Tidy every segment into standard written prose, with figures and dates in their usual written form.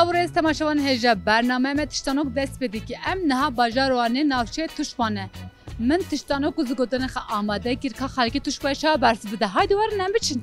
سلاو ریز تماشاوان هجا برنامه ما تشتانوک دست بدی که ام نها باجاروانه ناوچه توشپانه من تشتانوک و زگوتن خا آماده گیر که خالکی توشپایشا برس بده های دوار نم بچین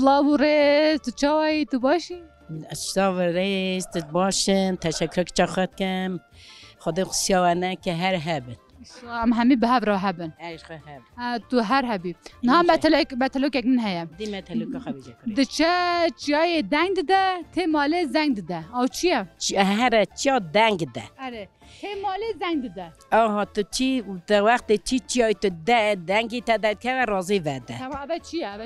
سلاو ریز تو چای تو باشی؟ سلاو ریز تو باشن تشکر که خود کم خدا خسیانه که هر هبن هم همی به هب را هبن ایش خو هب تو هر هبی نه متلوک یک من هیم دی متلوک خبیجه کری دچه چای دنگ ده تی مال زنگ ده او چیه؟ هر چیا دنگ ده آره تی مال زنگ ده آها تو چی در وقت چی تو دنگی تا داد که راضی وده تمام ابد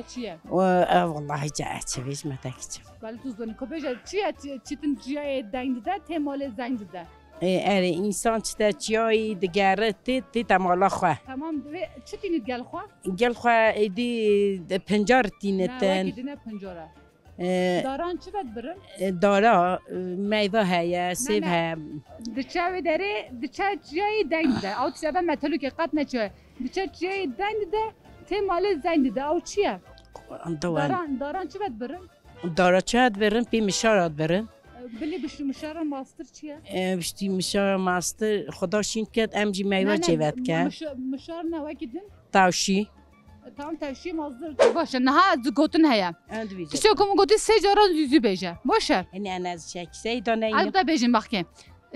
چیه؟ والله جاءت شویش متاکچم ولی تو زنی که بجا چیه تن چای دنگ ده تی مال زنگ ده اره انسان چیای دیگره تی تمالا خواه تمام چی تینید گل خواه؟ گل خواه دی پنجار تینتن نه وکی دینه پنجاره داران چی بد برن؟ دارا میوه هیا سیب هیا دچه داره دچه چیای دنگ ده او تشابه متلو که قط نچه دچه چیای دنگ ده تی مال زنگ ده او چیه؟ داران چی بد برن؟ دارا چهت برن پی مشارات برن بلی بشتی مشاره ماستر چیه؟ بشتی مشاره ماستر خدا شین کرد امجی میوه جوید کرد مشاره نه وکی دین؟ تاوشی Tamam tavşi mazdır. Başa naha zgotun haya. Tişo kumu goti se jara yüzü beje. Başa. Yani az şekse döneyim. Altta bejin bakayım.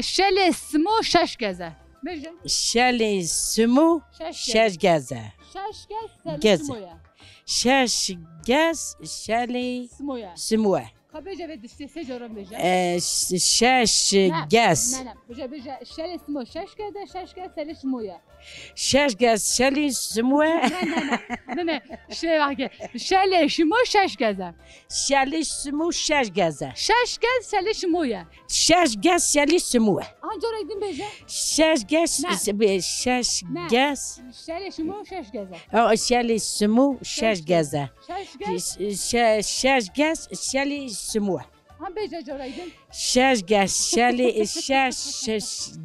Şele smo şaş geze. Beje. Şele smo şaş geze. Şaş gez smoya. Şaş gez şele smoya. Beje ve dişte se jara beje. Şaş gez. Ne. Beje şele smo şaş geze sele smoya. شش گز شلی سموه نه شلی وقتی شلی شمو شش گزه شلی سمو شش گزه شش گز شلی شمویه شش گز شلی سموه آنجا رایدیم بیشه شش گز شش گز شلی شمو شش گزه شلی سمو شش گزه شش گز شلی سموه هم بیشه جا رایدیم شش گز شلی شش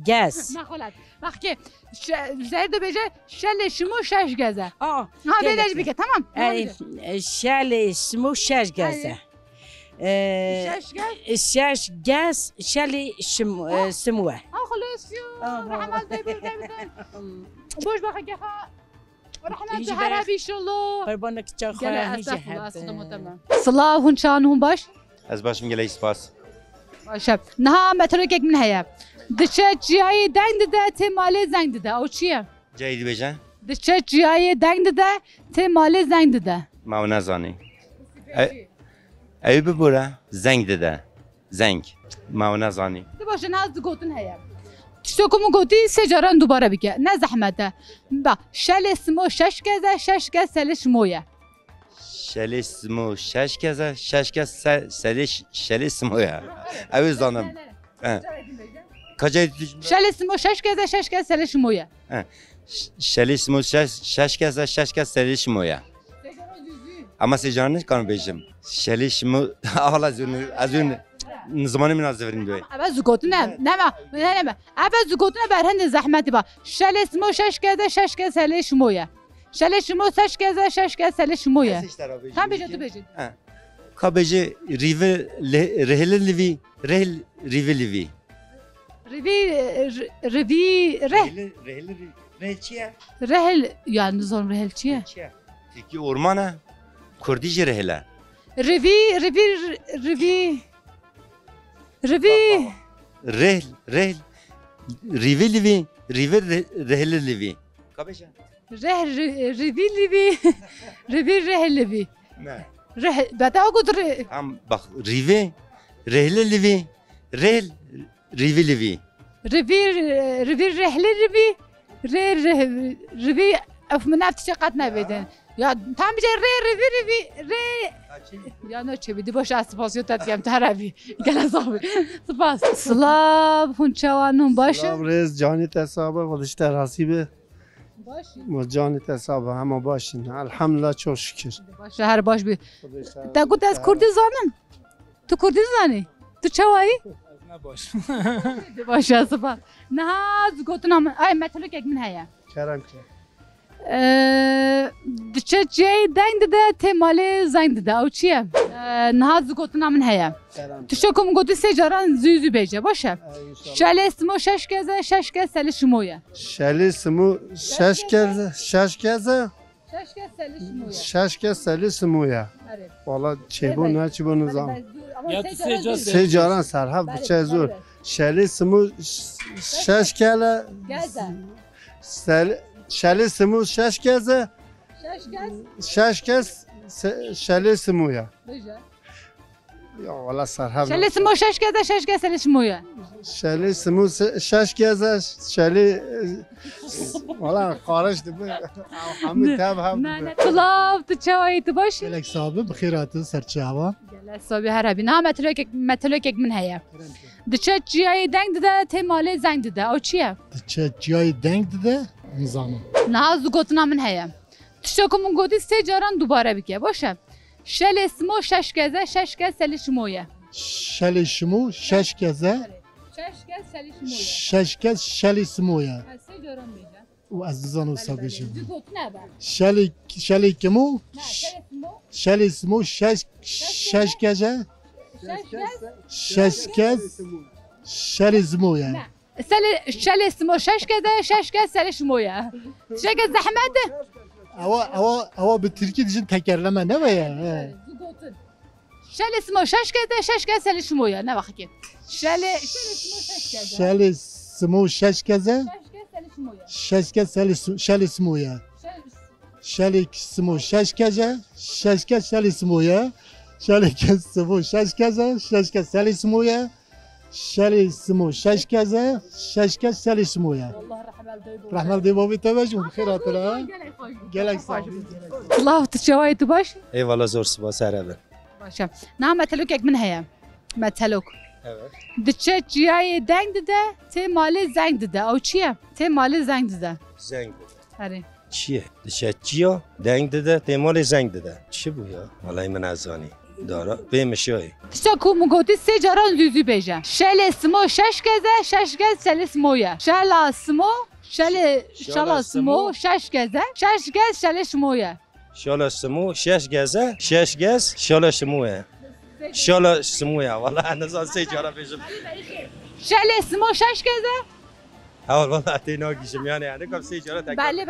گز نخولد وقتی زرد بیشه شلی شمو شش گزه ها بیدش بگه تمام شلی سمو شش گزه شش گز شلی سموه خلاص یو رحمت دیبر بوش بخی که رحمت زهره بیشالله قربانك چا خواه هیچه سلام هون چان هون باش از باشم گله سپاس باشه نه متروک یک من هیا دچه جایی دنگ ده تی مال زنگ ده او چیه جایی بجن دچه جایی دنگ ده تی مال زنگ ده ما نزانی ای ببوره زنگ ده زنگ ما نزانی باشه نه از گوتن هیا تو کوم گوتی سجاران دوباره بگه نه زحمته با شل اسمو شش گز سلش مویه شل اسمو شش گز سلش شل اسمویا اوی زانم کجای شل اسمو شش گز سلش مویه شل اسمو شش گز سلش مویه اما سجاران نکنم بیشم شل اسمو حالا از اون زمانی من از زفرین دوی عوض گوتنه نه عوض گوتنه برهند زحمتی با شل اسمو شش گز سلش مویه شل اسمو شش گز سلش مویه tam beje tu beje ka beje rive rehel livi rehel rive livi rehel çiye rehel yani zor rehel çiye Türkiye ormana Kurdice rehela rehel rive livi rive rehel livi ka beje rehel livi ne بعد أقول هم بخ ريفي رهل ليفي رهل ريفي ليفي ريفي رحلة ريفي أف منافت شقتنا بدن Ya tam bir re. Ya ne çevidi boş asipasyon tatkem tarafi. Gel asabi. Spas. Slav hunçavanın başı. سلام ریز جانی تصابه خودش ترحسیبه Başı. ما جانی تصابه همه باشین الحمدلله çok şükür Başı her baş bir. خدای Ta gut az Kurdizanım. Tu Kurdizani. Tu çavayı? نباش Başı aspa. Naz gotunam. Ay metaluk ek min haya. کرم که Diçe cey deng de temali zeng de. O çiye? Naz gotunam min haya. کرم Tu şokum gotu secaran züzü beje. Başı. Şalesmo şeş kez seli şumoya. شلی سمو شش کرده شش کزه Şeş kez seli şumoya. شش کز سلی سمویه Evet. والا چه بو نه چه بو نظام Ya seca سه جاران سرحب چه زور شلی سمو شش کله Gezen. شلی سمو شش کزه Şeş kez. شش کز شلی سمویه Beje. یا والا سرحب Şalesmo şeş kez seli şumoya. شلی سمو شش کزه شلی والا خارج دبه همه تاب هم Ne tulav tu çavayı tu başı. gelek sahibi bixîratın serçava. Gel sabi her abi. Na metalok ek min haya. Diçe ciyayı deng de temali zeng de. O çiye? Diçe ciyayı denk de nizamı. Naz gotuna min haya. Tişokumun goti se caran dubare bike. Boşa. Şalesmo şeş kez seli şumoya. Şeli şimu şeş keze, Şeş kez seli şumoya. şeş kez şeli smuya. Se caran beje. O azizan o sabıcım. Dü gotuna ben. Şeli kimu, Şalesmo şeli smu şeş keze, şeş kez. şeş kez şeli smuya. Şalesmo şeş kez seli şumoya. Şeş kez zahmet. Ava bir Türkiye dişin tekerleme ne var ya? Şalesmo şeş kez seli şumoya. Ne vakit? Şalesmo şeş kez. Şeli smu şeş keze, Şeş kez seli şumoya. şeli smuya. Şeli smu şeş keze, şeş kez şeli smuya. Şeli smu şeş keze, şeş kez şeli smuya. şeli smu şeş keze, şeş kez şeli smuya. Allah rahmet eylesin. Rahmet devam etmeyeceğim bixîratına. Gelek sahibi. Allah tçavayı tu baş. Eyvallah zor spas herhalde. Başa. Na metaluk ek min haya. Metaluk. Evet. Diçe ciyayı deng de te mali zeng de. O çiye? Te mali zeng de. Zeng. Hadi. چیه؟ چیه؟ دنگ داده تیمال زنگ داده چی بو یا؟ والله من ازانی دارا بیمشای Tişokumun goti se caran züzü beje. Şalesmo şeş kez seli şumoya. Şalasmo şeş kez seli şumoya. شالا سمو شش گزه شش گز شالا شموه شالا شموه والله نزار سی جارا بیشم Şalesmo şeş kez. اول والله تینا گیشم یعنی کم سی جارا تک Bale.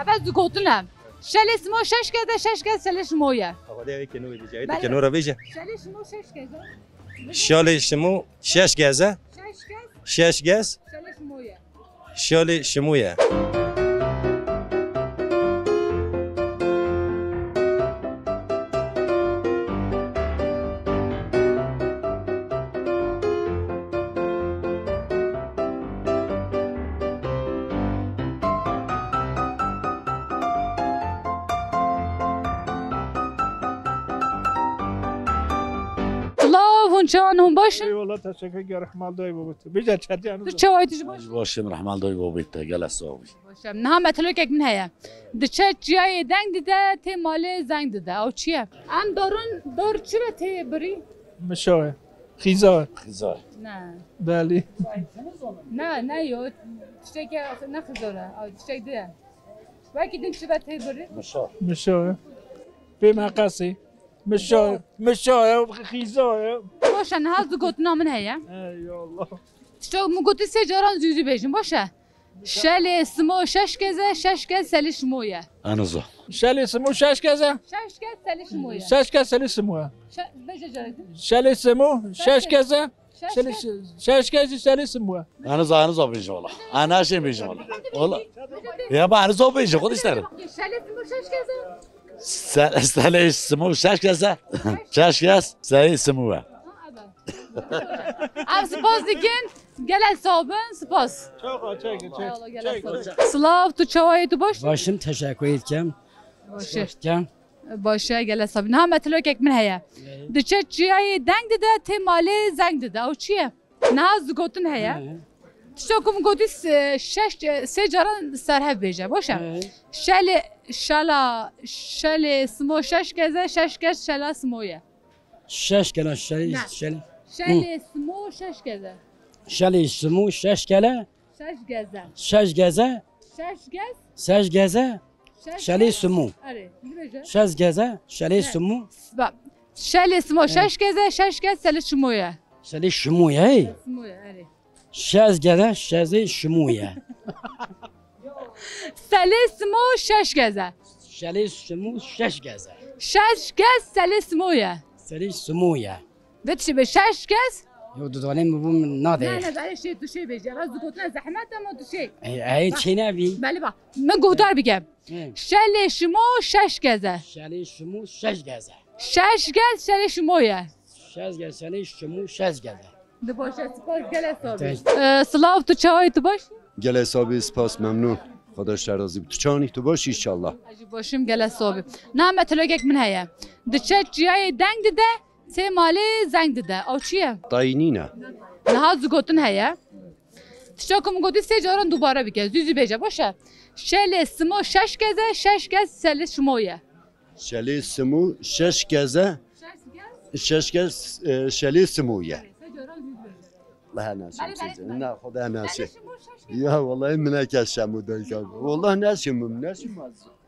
Evet gotunam. Şalesmo şeş kez seli şumoya. آقا دیگه که نوی دیگه بله. که نورا بیشه Şalesmo şeş kez. شالا شمو شش گزه Şeş kez شش گز seli şumoya. شالا شموه Slav hunçavan hun başı. Eyvallah teşekkür ederim. Rahmal dayı babası. Bir çatı Tu çavayı tu baş. باشم رحمال دای بابیت گل صاحبی Başam. Na metalok ek min haya. Diçe ciyayı deng de te mali zeng de. O çiye? Am dor çive te biri. مشاوه خیزا خزار Ne. بله Ne yok. Çiçek ne kızora. Çiçek de. Belki din çive te biri. مشار مشاوه به مقصی مشاوه خیزا Başa ne hazı gotuna min haya. ای الله Çiçek mu gotu se caran züzü bejim. Başa. Şalesmo şeş kez seli şumoya. انوزا شلی سمو شش کزه Şeş kez seli şumoya. شش kez seli سمو Beje caradın. شلی سمو شش کزه Şeş شش kez seli سمو انوزا بیجم والا انا شیم بیجم والا والا یا با انوزا بیجم خودش داره Şalesmo şeş kez. سلی سمو شش کزه شش کز سلی سمو Am spas dikin. Gel sabın spas. چاقا چاقا Slav tu çavayı tu baş. Başım teşekkür edeceğim. باشه جان باشه گله سابی نه متلو که من هیا دچه چیای دنگ ده تی مالی زنگ ده او چیه نه زگوتن هیا تشتو کم گودی شش سه جاران سرهف بیجه باشه شل سمو شش گزه شش گز شلا سمویه شش کلا شلی شلی شل سمو شش گزه شلی سمو شش کلا شش گزه شش گزه شش گز شش گزه شلی سمو آره بیجه شش گزه شلی سمو باب شل سمو شش گزه شش گز شل شمویه شلی شمویه ای سمویه آره شش گزه شلی شمویه شل سمو شش گزه شلی سمو شش گزه شش گز شل سمویه شلی سمویه بتشي بشش گز یو دادیم ببوم ناده نه نه داره شی تو شی بیجه راز گفتن زحمت ما تو شی ای چی نبی بله با من گودار بگم شل شمو شش گزه شلی شمو شش گزه شش گز شل شمویه شش گزه شلی شمو شش گزه ده باشه سپاس گله سابی سلاو تو چای تو باش گل حسابی سپاس ممنون خداش راضی تو چانی تو باشی انشالله اجی باشم گله سابی نه متلوگک من هیا دچه چیای دنگ ده تی مالی زنگ ده او چیه داینینه نه ها زگوتن هیا تشاکم گودی سه جاران دوباره بگه زوزی بیجه باشه شل سمو شش گزه شش گز شل شمویه شلی سمو شش گزه شش گز شلی سمویه الله ناسم size. Ne خدا ناسه ya vallahi منکش شمودای کار والله نشمم نشم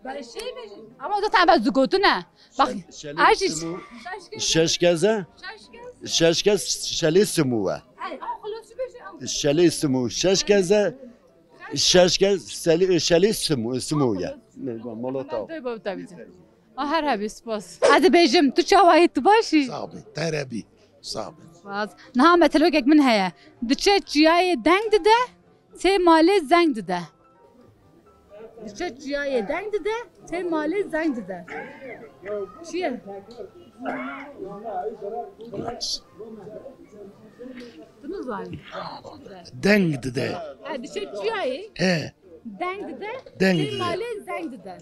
برای شی بیجه اما da tam zugotuna bak aç شش گزه شش گز شلی سموه شلی سمو شش گزه شش گز شلی سمویه مالوتا her abi spas. Hadi bejim tu çavayı tu başi. صعبة تربي صعبة Baz. Nah metelogek min heye. Diçe çiyayı deng de te mali zeng de. Diçe çiyayı deng de te mali zeng de. Çiye? Bunu var. دنگ ده Ha diçe çiyayı ايه deng de Deng te de. mali zeng de.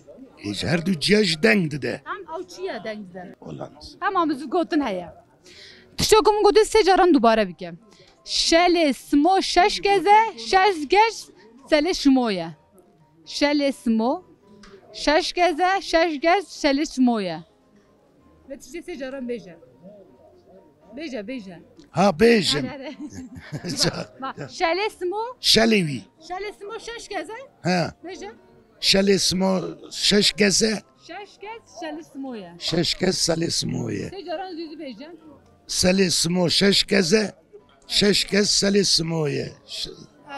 هيج هردو جياج دنگ ده Tam av çiye deng de. والله Tamam biz gotun heye. Tişokum godu secaran dubara bike. Şele smo şeş geze şeş gez sele şmoya. Şele smo şeş geze şeş gez sele şmoya. Ve tişe secaran beje. Beje. ها بيجن Bak şele smo شلوي şeş geze ها beje. شلي اسمه شش كذا Şeş gez şele şmoya. شش كذا سلي اسمه Secaran düzü beje. سلي اسمه شش كذا شش كذا سلي اسمه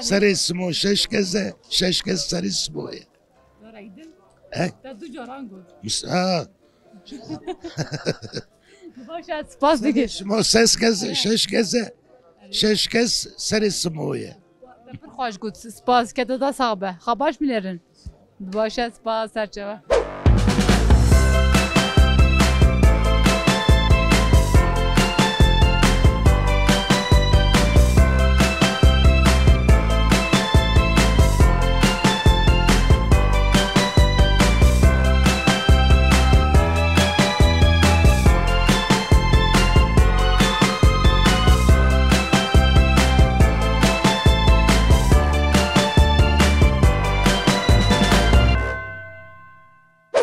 سلي اسمه شش كذا شش كذا سلي اسمه Dora gidin. ها Da du caran god. ها Başa spas dige. اسمه سس كذا شش كذا شش كذا سلي اسمه Pır xoş god spas ke da sabe. Xabaş milerin. Başa spas serçeve.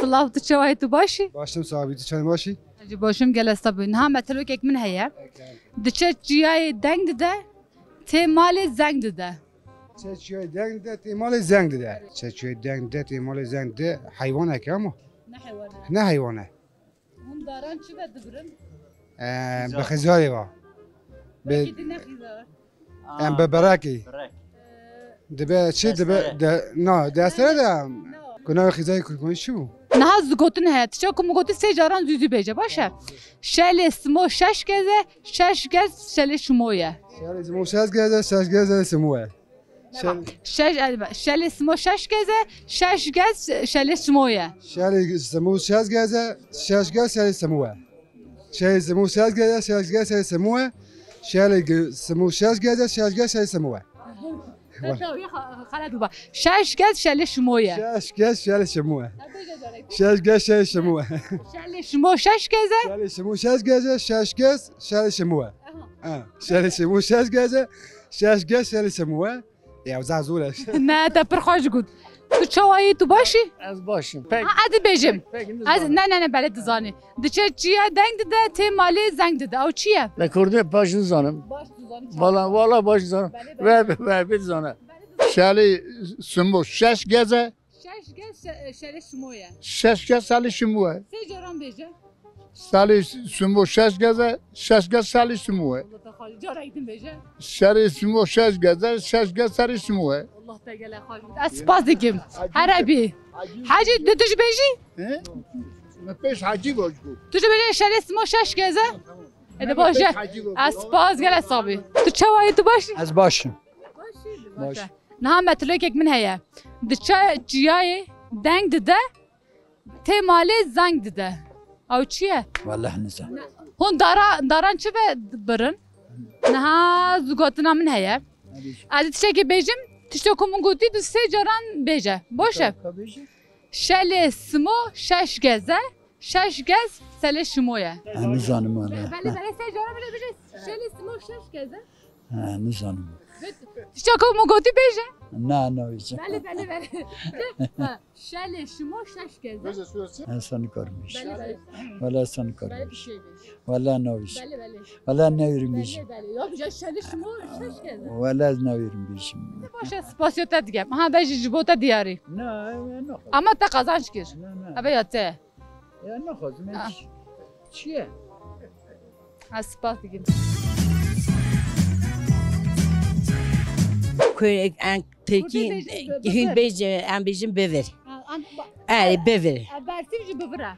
Sılav tu çavayı tu başi. باشم صاحبی تو چند باشی Hacı başım gel sabun. Ha metelok ekmin heye. Diçe ciyayı deng de. Te mali zeng de. چه دنگ ده تیمال زنگ ده چه دنگ ده تیمال زنگ ده حیوانه که اما Ne hayvanı? نه حیوانه Hum daran çi ve dıbrın. به خزاری با Belki ne xizar. به براکی دبه چی دبه نه دستره ده کنار خزاری کنی شو Naha zgotun heye. Tiçe kum goti secaran züzü beje başa. Şele smo şeş geze şeş gez şele şmoya. شهر زمو شش گزه شش گزه سموه Şele smo şeş geze şeş gez şele şmoya. شهر زمو شش گزه شش گزه شش سموه شهر زمو شش گزه شش گزه شش سموه شهر زمو شش گزه شش گزه شش سموه خالد بابا شش گز شل شمویه شش گز شل شموه شش گز شل شموه شل شمو شش گزه شل شمو شش گزه شش گز شل شموه شل شمو شش گزه شش گز شل شموه یا زازولش نه تا پر خوش گود تو چوایی تو باشی؟ از باشیم از بیجم از نه بله دزانی دچه چیه دنگ ده تی مالی زنگ ده او چیه؟ به کردی باش نزانم والا باش نزانم و بزانم شلی سمو شش گزه شش گز شل شمویه شش گز شلی شموه سه جاران بیجه شلی سمو شش گزه شش گز شلی شموه جارا ایدin بیجه شلی سمو شش گزه شش گز شلی شموه Allah da gele خالی اسپاس دیگم هربی حاجی دوش بیجی؟ پیش حاجی باش بود تو بیجی شل اسمو شش گزه؟ اده باشه اسپاس گله صابی تو چوایی تو باشی؟ از باشیم باشه نه هم مطلوب یک من هیا دچه جیای دنگ ده تی مالی زنگ ده او چیه؟ والله نزان هون داران چه برن؟ نه زوگاتنا من هیا از تشکی که بیجم تشتی کمون گودی دو سه جاران بیجه باشه شل سمو شش گزه شش گز سل شمویه نزانم والا بله سه جاران بیجه شل سمو شش گزه نزانم تشتی کمون گودی بیجه نه نویچه بله شل شمو شش گزه اصلا کارمیش بله والا اصلا کارمیش بله والا نویش بله والا نویرم بیشم یا بیجه شل شمو شش گزه والا نویرم بیشم باشه سپاسیوتا دیگه ها بیجی جبوتا دیاری نه نه اما تا قازانچ کر اوه یاته یا نخوازم چیه؟ از سپاس دیگه Köyek en tekin hün bece en bejim bever. Bever. برسیم جی ببره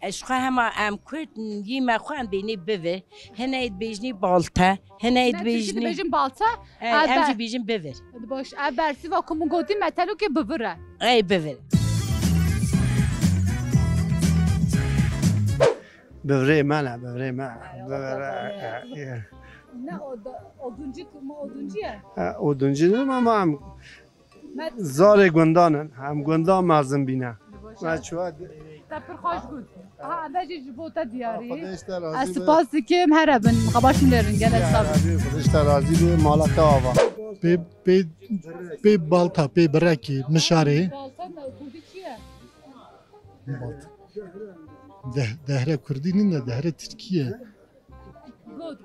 Eşqa hema em Kürt yeme xwan beni bever. Hene bejni balta, hene bejni. بیجیم بالتا Em bejim bever. باش برسی و کمون گودی متلو که ببره Ay bever. ببره منه ببره من نه oduncuya oduncu değil ama hem zare göndanen hem göndan mazın bina. Ben şu an تپر خوش بود ها بیجی جبوتا دیاری خودش ترازی از سپاس دیگه هربن خباش میلرن گله حساب خودش ترازی به مالک آوا پی بالتا پی برکی مشاری بالتا کودی چیه دهره کردی نه دهره ترکیه گود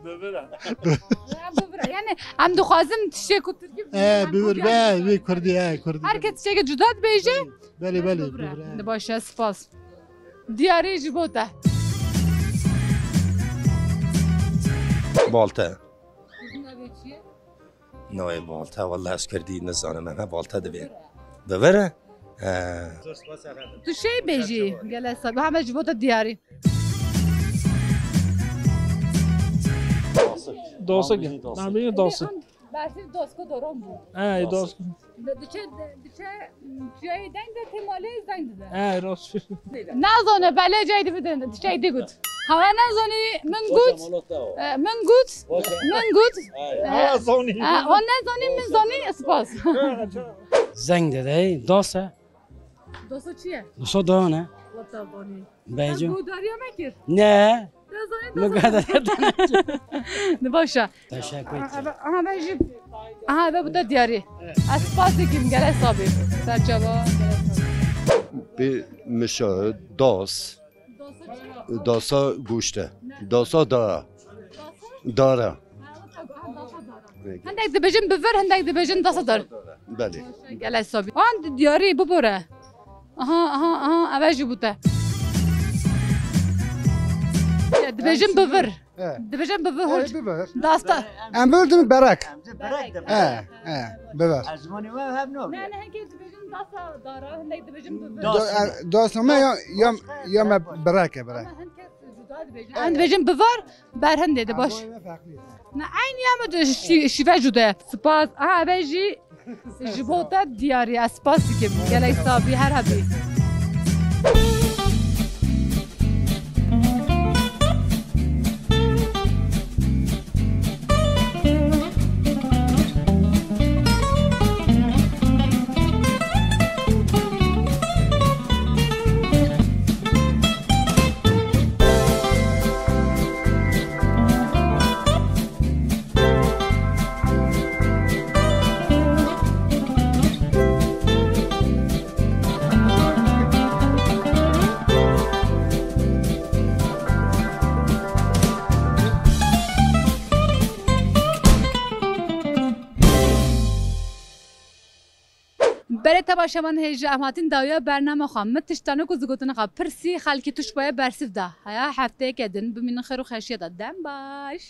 ببره یعنی هم دخوازم تشی کترگی ببر به کردی کردی هر کس چه جداد بیجه بله ببره باشه سپاس دیاری جبوتا بالتا نوع بالتا والله از کردی نزانم همه بالتا دوی ببره تو شی بیجی گله حساب همه جبوتا دیاری Dosa gel. Ne bileyim dosa. برسی دوست کو دارم بود Ay dosa. دچه جای دنگ ده تمالی زنگ ده Ay rost. نازونه بله جای بدن چای دی گود هوا نازونی من گود Zoni. اون نازونی من زونی اسپاس زنگ داده داسه دوستو چیه دوستا دانه لطفانی بیجو گوداری مکر نه نازونی مقدر نباشه تشکر aha ben jip aha ve bu da diyari aspas dikim gele sabi serçaba bir mişa das dasa guşte dasa dara هندك دبجن بفر هندك دبجن تصدر بله gele sabi an diyari bu bora aha ava jibuta دبجن بفر دبجن بفر ببر داستا em böldüm berek beber ne hangi dibejin dasa dara hindek dibejin bıvır. dostum ya berek Hend dibejin bıvır berhen dedi baş. Ne aynı yama şive juda. Spas ha beji jibota diyari spas dikim gelek sabi her abi. بله تباشه من هیچ امهاتین داویا برنامه خواهم متشتانه که زگوتنه خواهم پرسی خالکی توش باید برسیف ده هیا هفته کدن بمین خیرو خشیه دادم باش